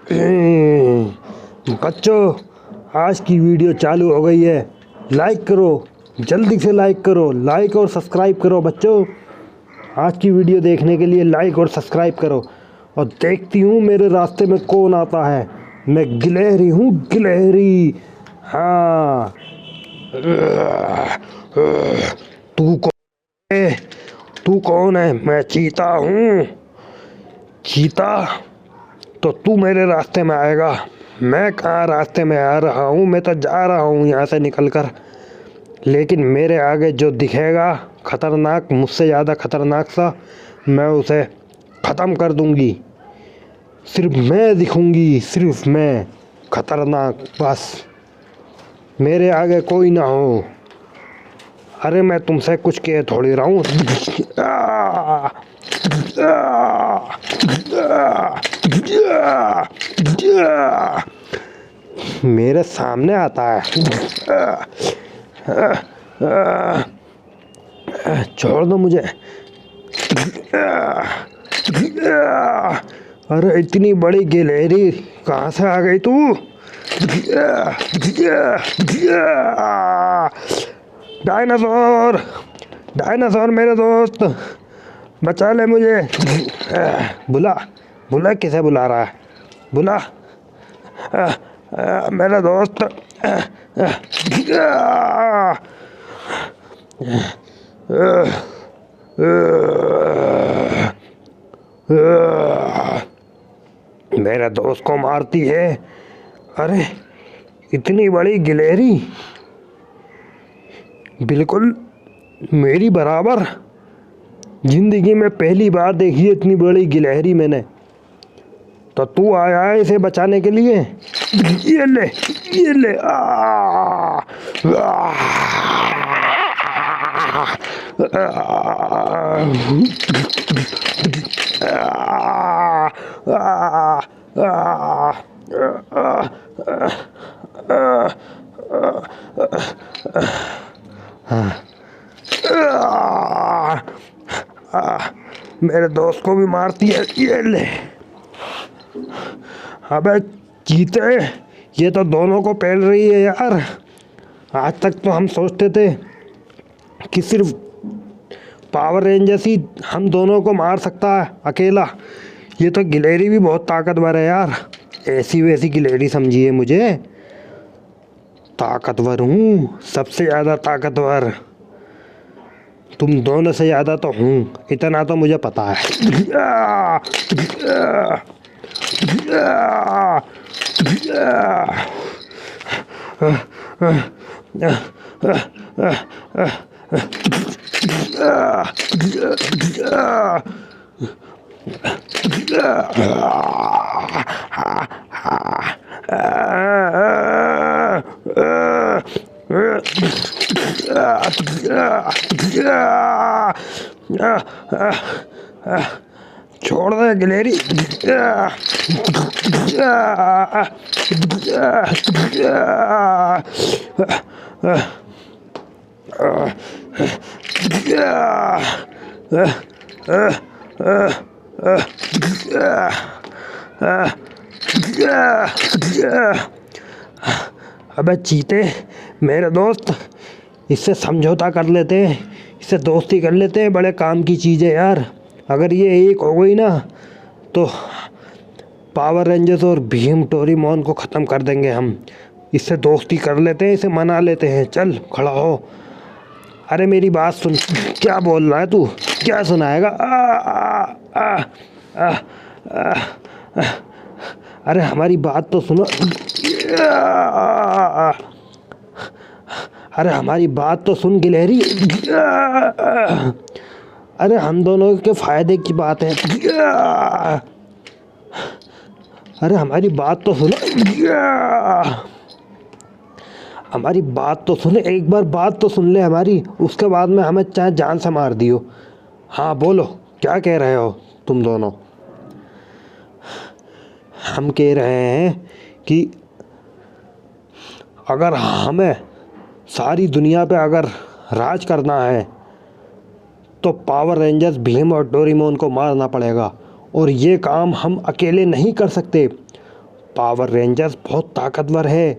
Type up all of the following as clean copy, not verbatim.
बच्चों, आज की वीडियो चालू हो गई है। लाइक करो, जल्दी से लाइक करो, लाइक और सब्सक्राइब करो। बच्चों, आज की वीडियो देखने के लिए लाइक और सब्सक्राइब करो। और देखती हूँ मेरे रास्ते में कौन आता है। मैं गिलहरी हूँ, गिलहरी। हाँ, तू कौन है? तू कौन है? मैं चीता हूँ। चीता? तो तू मेरे रास्ते में आएगा? मैं कहाँ रास्ते में आ रहा हूँ, मैं तो जा रहा हूँ यहाँ से निकल कर। लेकिन मेरे आगे जो दिखेगा खतरनाक, मुझसे ज़्यादा खतरनाक सा, मैं उसे ख़त्म कर दूँगी। सिर्फ मैं दिखूँगी, सिर्फ मैं खतरनाक, बस मेरे आगे कोई ना हो। अरे मैं तुमसे कुछ कह थोड़ी रहा हूँ। मेरे सामने आता है। छोड़ दो मुझे। अरे इतनी बड़ी गिलहरी कहाँ से आ गई तू? डायनासोर, डायनासोर मेरे दोस्त, बचा ले मुझे। बुला, बुला, किसे बुला रहा है? बुला मेरा दोस्त। मेरे दोस्त को मारती है। अरे इतनी बड़ी गिलहरी, बिल्कुल मेरी बराबर। जिंदगी में पहली बार देखी है इतनी बड़ी गिलहरी मैंने। तो तू आया है इसे बचाने के लिए? ये ले, ये ले। मेरे दोस्त को भी मारती है। ये ले। अबे चीते, ये तो दोनों को पेल रही है यार। आज तक तो हम सोचते थे कि सिर्फ पावर रेंजर्स ही हम दोनों को मार सकता है अकेला। ये तो गिलहरी भी बहुत ताकतवर है यार। ऐसी वैसी गिलहरी समझिए मुझे। ताकतवर हूँ, सबसे ज़्यादा ताकतवर। तुम दोनों से ज़्यादा तो हूँ, इतना तो मुझे पता है। छोड़ दे गिलहरी। अबे चीते मेरे दोस्त, इससे समझौता कर लेते हैं, इससे दोस्ती कर लेते हैं। बड़े काम की चीज़ है यार। अगर ये एक हो गई ना तो पावर रेंजर्स और भीम डोरेमोन को ख़त्म कर देंगे हम। इससे दोस्ती कर लेते हैं, इसे मना लेते हैं। चल खड़ा हो। अरे मेरी बात सुन। क्या बोल रहा है तू? क्या सुनाएगा? अरे हमारी बात तो सुनो। अरे हमारी बात तो सुन गिलहरी। अरे हम दोनों के फ़ायदे की बात है। अरे हमारी बात तो सुनो। हमारी बात तो सुने, एक बार बात तो सुन ले हमारी। उसके बाद में हमें चाहे जान से मार दियो। हाँ बोलो, क्या कह रहे हो तुम दोनों? हम कह रहे हैं कि अगर हमें सारी दुनिया पे अगर राज करना है तो पावर रेंजर्स भीम और डोरेमोन को मारना पड़ेगा। और ये काम हम अकेले नहीं कर सकते। पावर रेंजर्स बहुत ताकतवर है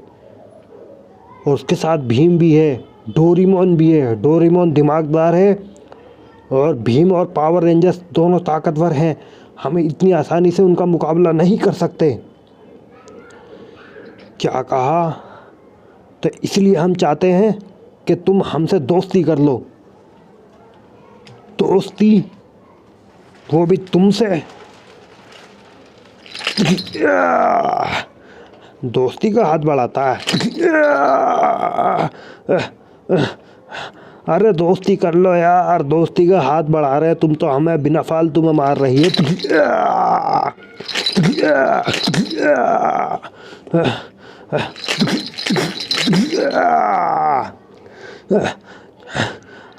और उसके साथ भीम भी है, डोरेमोन भी है। डोरेमोन दिमागदार है और भीम और पावर रेंजर्स दोनों ताकतवर हैं। हमें इतनी आसानी से उनका मुकाबला नहीं कर सकते। क्या कहा? तो इसलिए हम चाहते हैं कि तुम हमसे दोस्ती कर लो। दोस्ती, वो भी तुमसे। दोस्ती का हाथ बढ़ाता है। अरे दोस्ती कर लो यार, दोस्ती का हाथ बढ़ा रहे तुम तो हमें बिना फालतू में मार रही है।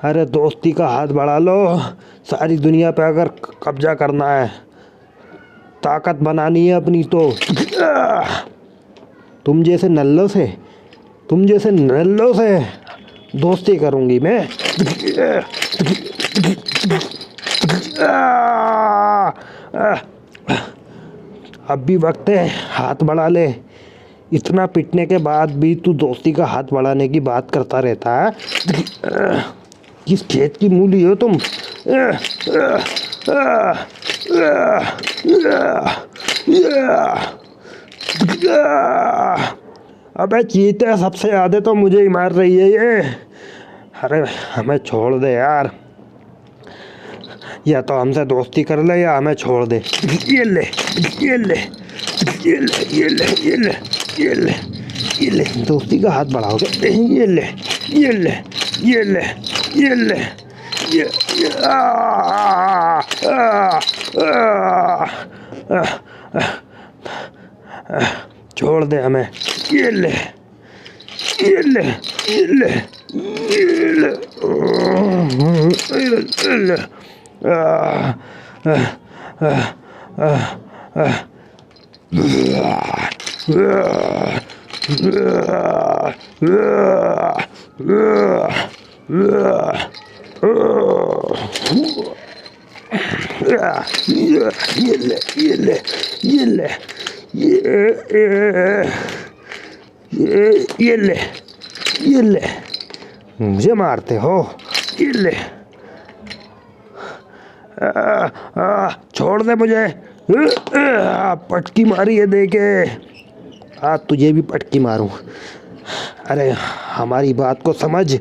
अरे दोस्ती का हाथ बढ़ा लो। सारी दुनिया पे अगर कब्जा करना है, ताकत बनानी है अपनी, तो तुम जैसे नल्लों से दोस्ती करूंगी मैं। अब भी वक्त है, हाथ बढ़ा ले। इतना पिटने के बाद भी तू दोस्ती का हाथ बढ़ाने की बात करता रहता है। किस खेत की मूली हो तुम? अबे चीते, सबसे ज़्यादा तो मुझे ही मार रही है ये। अरे हमें छोड़ दे यार, या तो हमसे दोस्ती कर ले या हमें छोड़ दे। ये ले, ये ले, ये ले, ये ले, ये ले, ये ले, ये ले, दोस्ती का हाथ बढ़ाओगे? ये ले, ये ले, ये ले, ये ले, ये छोड़ दे हमें। ये ले, ये ले, ये ले, ये ले, ये ले। ये ले, ये ले, ये ले, ये ले, ये ले, मुझे मारते हो? ये ले, छोड़ दे मुझे। पटकी मारी है देखे। आज तुझे भी पटकी मारूं। अरे हमारी बात को समझ,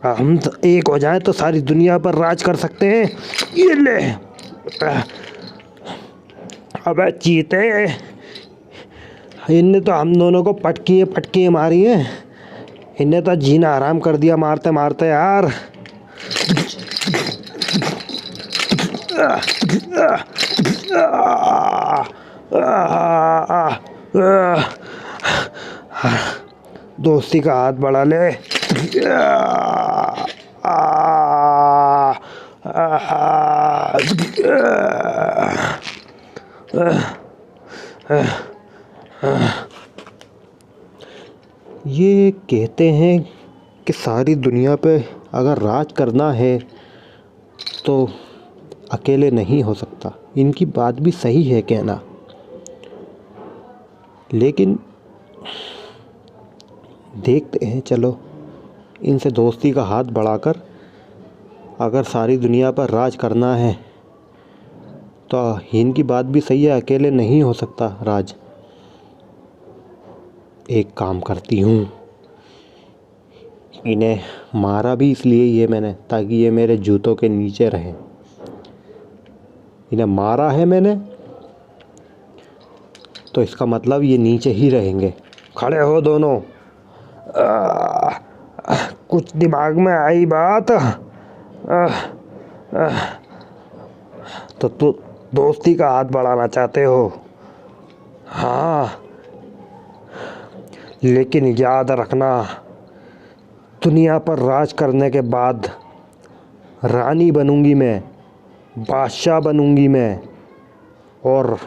हम तो एक हो जाए तो सारी दुनिया पर राज कर सकते हैं। ये ले। अबे चीते, इनने तो हम दोनों को पटकी मारी हैं। इनने तो जीना आराम कर दिया मारते मारते यार। दोस्ती का हाथ बढ़ा ले। ये कहते हैं कि सारी दुनिया पे अगर राज करना है तो अकेले नहीं हो सकता। इनकी बात भी सही है कहना, लेकिन देखते हैं। चलो, इनसे दोस्ती का हाथ बढ़ाकर अगर सारी दुनिया पर राज करना है तो इनकी बात भी सही है, अकेले नहीं हो सकता राज। एक काम करती हूँ, इन्हें मारा भी इसलिए ये मैंने, ताकि ये मेरे जूतों के नीचे रहें। इन्हें मारा है मैंने तो इसका मतलब ये नीचे ही रहेंगे। खड़े हो दोनों। कुछ दिमाग में आई बात तो तू दोस्ती का हाथ बढ़ाना चाहते हो? हाँ, लेकिन याद रखना, दुनिया पर राज करने के बाद रानी बनूंगी मैं, बादशाह बनूंगी मैं, और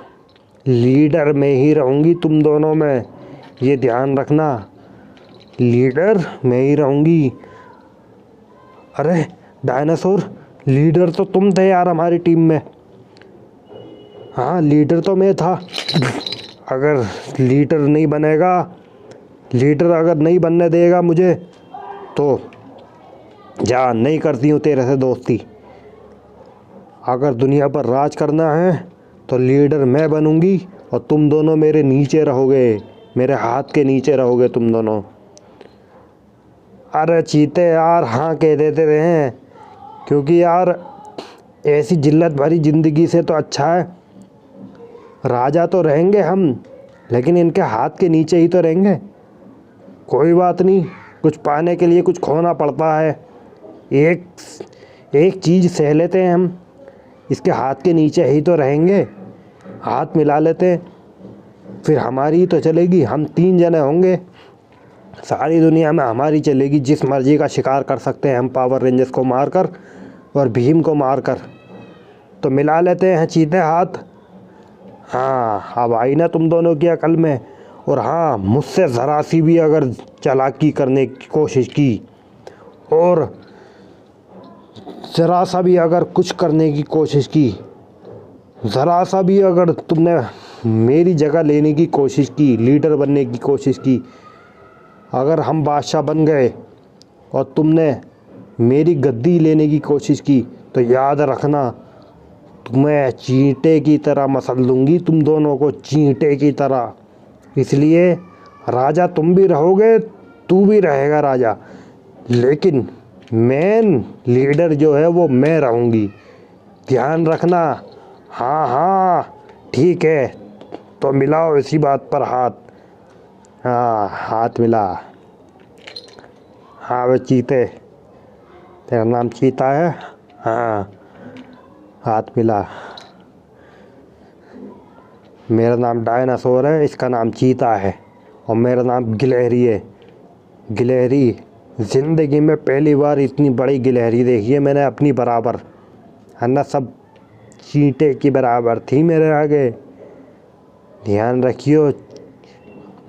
लीडर में ही रहूंगी तुम दोनों में। ये ध्यान रखना, लीडर मैं ही रहूंगी। अरे डायनासोर, लीडर तो तुम थे यार हमारी टीम में। हाँ, लीडर तो मैं था। अगर लीडर नहीं बनेगा, लीडर अगर नहीं बनने देगा मुझे, तो जा, नहीं करती हूँ तेरे से दोस्ती। अगर दुनिया पर राज करना है तो लीडर मैं बनूंगी और तुम दोनों मेरे नीचे रहोगे, मेरे हाथ के नीचे रहोगे तुम दोनों। अरे चीते यार हाँ कह देते रहे, क्योंकि यार ऐसी जिल्लत भरी ज़िंदगी से तो अच्छा है, राजा तो रहेंगे हम लेकिन इनके हाथ के नीचे ही तो रहेंगे। कोई बात नहीं, कुछ पाने के लिए कुछ खोना पड़ता है। एक चीज़ सह लेते हैं हम, इसके हाथ के नीचे ही तो रहेंगे, हाथ मिला लेते हैं, फिर हमारी ही तो चलेगी। हम 3 जने होंगे, सारी दुनिया में हमारी चलेगी। जिस मर्जी का शिकार कर सकते हैं हम पावर रेंजर्स को मारकर और भीम को मारकर। तो मिला लेते हैं चीते हाथ। हाँ अब आई ना तुम दोनों की अकल में। और हाँ, मुझसे ज़रा सी भी अगर चालाकी करने की कोशिश की और ज़रा सा भी अगर कुछ करने की कोशिश की, ज़रा सा भी अगर तुमने मेरी जगह लेने की कोशिश की, लीडर बनने की कोशिश की, अगर हम बादशाह बन गए और तुमने मेरी गद्दी लेने की कोशिश की, तो याद रखना तुम्हें चींटे की तरह मसल लूँगी, तुम दोनों को चींटे की तरह। इसलिए राजा तुम भी रहोगे, तू भी रहेगा राजा, लेकिन मेन लीडर जो है वो मैं रहूँगी, ध्यान रखना। हाँ हाँ ठीक है, तो मिलाओ इसी बात पर हाथ। हाँ हाथ मिला। हाँ वे चीते, तेरा नाम चीता है? हाँ हाथ मिला। मेरा नाम डायनासोर है, इसका नाम चीता है और मेरा नाम गिलहरी है। गिलहरी, ज़िंदगी में पहली बार इतनी बड़ी गिलहरी देखी है मैंने अपनी बराबर, है ना। सब चींटे की बराबर थी मेरे आगे। ध्यान रखियो,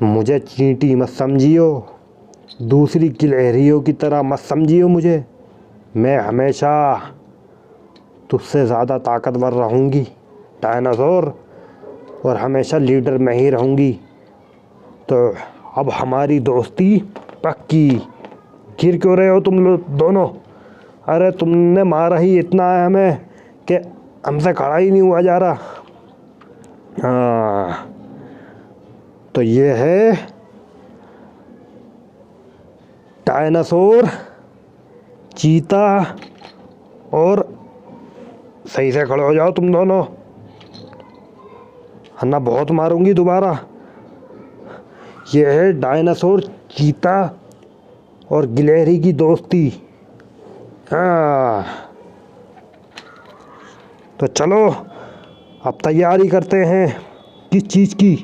मुझे चींटी मत समझियो, दूसरी गिलहरियों की तरह मत समझियो मुझे। मैं हमेशा तुझसे ज़्यादा ताकतवर रहूँगी डायनासोर, और हमेशा लीडर मैं ही रहूँगी। तो अब हमारी दोस्ती पक्की। गिर क्यों रहे हो तुम लोग दोनों? अरे तुमने मारा ही इतना है हमें कि हमसे खड़ा ही नहीं हुआ जा रहा। हाँ तो ये है डायनासोर, चीता, और सही से खड़े हो जाओ तुम दोनों, वरना बहुत मारूंगी दोबारा। ये है डायनासोर, चीता और गिलहरी की दोस्ती। हाँ तो चलो अब तैयारी करते हैं। किस चीज़ की?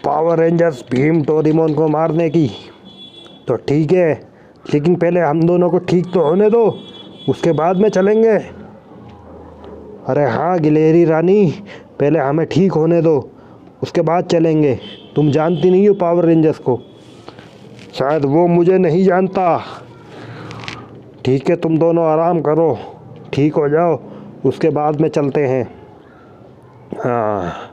पावर रेंजर्स भीम डोरेमोन को मारने की। तो ठीक है, लेकिन पहले हम दोनों को ठीक तो होने दो, उसके बाद में चलेंगे। अरे हाँ गिलहरी रानी, पहले हमें ठीक होने दो, उसके बाद चलेंगे। तुम जानती नहीं हो पावर रेंजर्स को, शायद वो मुझे नहीं जानता। ठीक है, तुम दोनों आराम करो, ठीक हो जाओ, उसके बाद में चलते हैं। हाँ